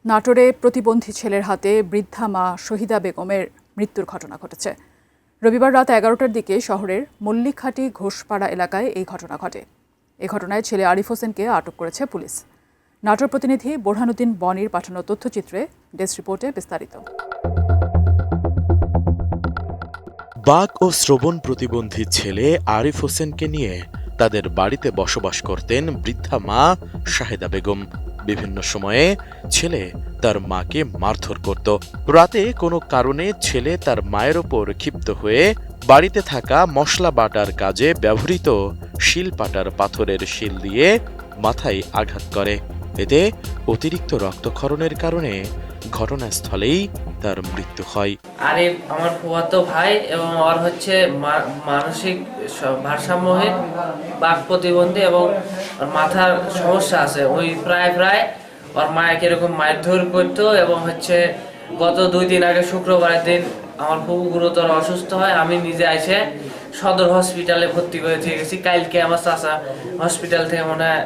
নাটোরে প্রতিবন্ধী ছেলের হাতে বৃদ্ধা মা শহীদা বেগমের মৃত্যুর ঘটনা ঘটেছে। রবিবার রাত 11টার দিকে শহরের মল্লিকহাটি ঘোষপাড়া এলাকায় এই ঘটনা ঘটে। এ ঘটনায় ছেলে আরিফ হোসেনকে আটক করেছে পুলিশ। নাটোর প্রতিনিধি বোরহানুদ্দিন বনির পাঠানো তথ্যচিত্রে ডেস্ক রিপোর্টে বিস্তারিত। বাক ও শ্রবণ প্রতিবন্ধী ছেলে আরিফ হোসেনকে নিয়ে তাদের বাড়িতে বসবাস করতেন বৃদ্ধা মা শাহেদা বেগম। বিভিন্ন সময়ে ছেলে তার মাকে মারধর করত। রাতে কোনো কারণে ছেলে তার মায়ের ওপর ক্ষিপ্ত হয়ে বাড়িতে থাকা মশলা বাটার কাজে ব্যবহৃত শিল পাটার পাথরের শিল দিয়ে মাথায় আঘাত করে। এতে অতিরিক্ত রক্তক্ষরণের কারণে ঘটনাস্থলেই তার মৃত্যু হয়। আরিফ আমার ফুফাতো ভাই এবং ওর মানসিক ভারসাম্যহীন, বাক প্রতিবন্ধী এবং ওর মাথার সমস্যা আছে। ওই প্রায় ওর মায়ের এরকম মারধর করতো এবং গত 2 দিন আগে শুক্রবারের দিন আমার ফুফু গুরুতর অসুস্থ হয়। আমি নিজে এসে সদর হসপিটালে ভর্তি করে দিয়ে গেছি। কালকে আমার চাচা হসপিটাল থেকে মনে হয়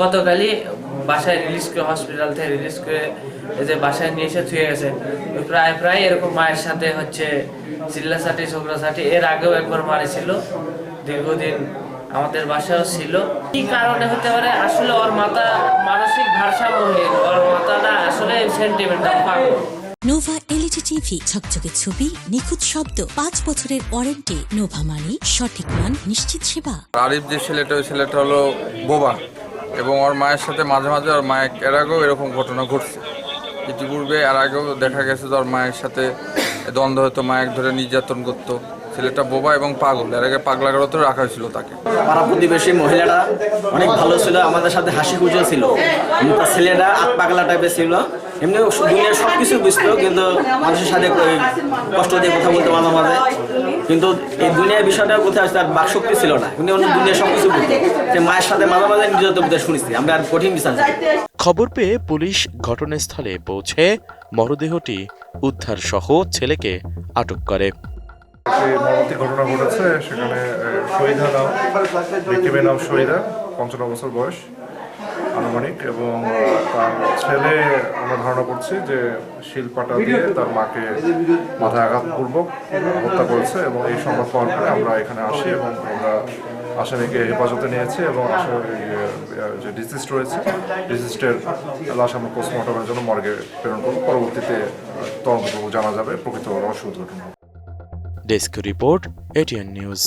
গতকালই বাসায় রিলিজ করে, হসপিটাল থেকে রিলিজ করে যে বাসায় নিয়ে এসে থুয়ে গেছে। প্রায় এরকম মায়ের সাথে চিল্লাচাটি ঝগড়াঝাটি এর আগেও একবার মারেছিল। দীর্ঘদিন আমাদের বাসায়ও ছিল। কি কারণে হতে পারে? আসলে ওর মাথা মানসিক ভারসাম্যহীন, ওর মাথাটা আসলে সেন্টিমেন্টাল পাগল। নোভা এলইডি টিভি, ঝকঝকে ছবি, নিখুঁত শব্দ, 5 বছরের ওয়ারেন্টি। নোভা মানে সঠিক মান, নিশ্চিত সেবা। আরিফ যে ছেলেটা, ওই ছেলেটা হলো বোবা এবং ওর মায়ের সাথে মাঝে মাঝে ওর মায়ের এর আগেও এরকম ঘটনা ঘটছে। ইতিপূর্বে এর আগেও দেখা গেছে যে ওর মায়ের সাথে দ্বন্দ্ব হতো, মায়ের ধরে নির্যাতন করতো। ছেলেটা বোবা এবং পাগল, এর আগে পাগলাগারও রাখা হয়েছিল তাকে। পাড়া প্রতিবেশী মহিলাটা অনেক ভালো ছিল, আমাদের সাথে হাসি খুঁজে ছিল। তার ছেলেটা পাগলা টাইপের ছিল, এমনি দুনিয়ার সব কিছু বুঝতো, কিন্তু মানুষের সাথে কষ্ট দিয়ে কথা বলতে মাঝে মাঝে। কিন্তু এই দুনিয়ার বিষয়টা কোথায় আসছে, তার বাকশক্তি ছিল না, কিন্তু অন্য দুনিয়ার সব কিছু বুঝতো। যে মায়ের সাথে মাঝে মাঝে নির্যাতন শুনেছি আমরা, আর কঠিন বিচার চাই। খবর পেয়ে পুলিশ ঘটনাস্থলে পৌঁছে মরদেহটি উদ্ধার সহ ছেলেকে আটক করে। মর্মান্তিক ঘটনা ঘটেছে, সেখানে শহীদা নাম, ভিক্টিমের নাম শহীদা, 55 বছর বয়স আনুমানিক, এবং তার ছেলে আমরা ধারণা করছি যে শিলপাটা দিয়ে তার মাকে মাথায় আঘাতপূর্বক হত্যা করেছে। এবং এই সংবাদ পাওয়ার পরে আমরা এখানে আসি এবং আমরা আসামিকে হেফাজতে নিয়েছি এবং যে ডিসিস্ট রয়েছে, ডিসিস্টের লাশ আমরা পোস্টমর্টমের জন্য মর্গে প্রেরণ করব। পরবর্তীতে তদন্তপূর্বক জানা যাবে প্রকৃত রহস্য উদ্ঘাটন হবে। Desk report, ATN news.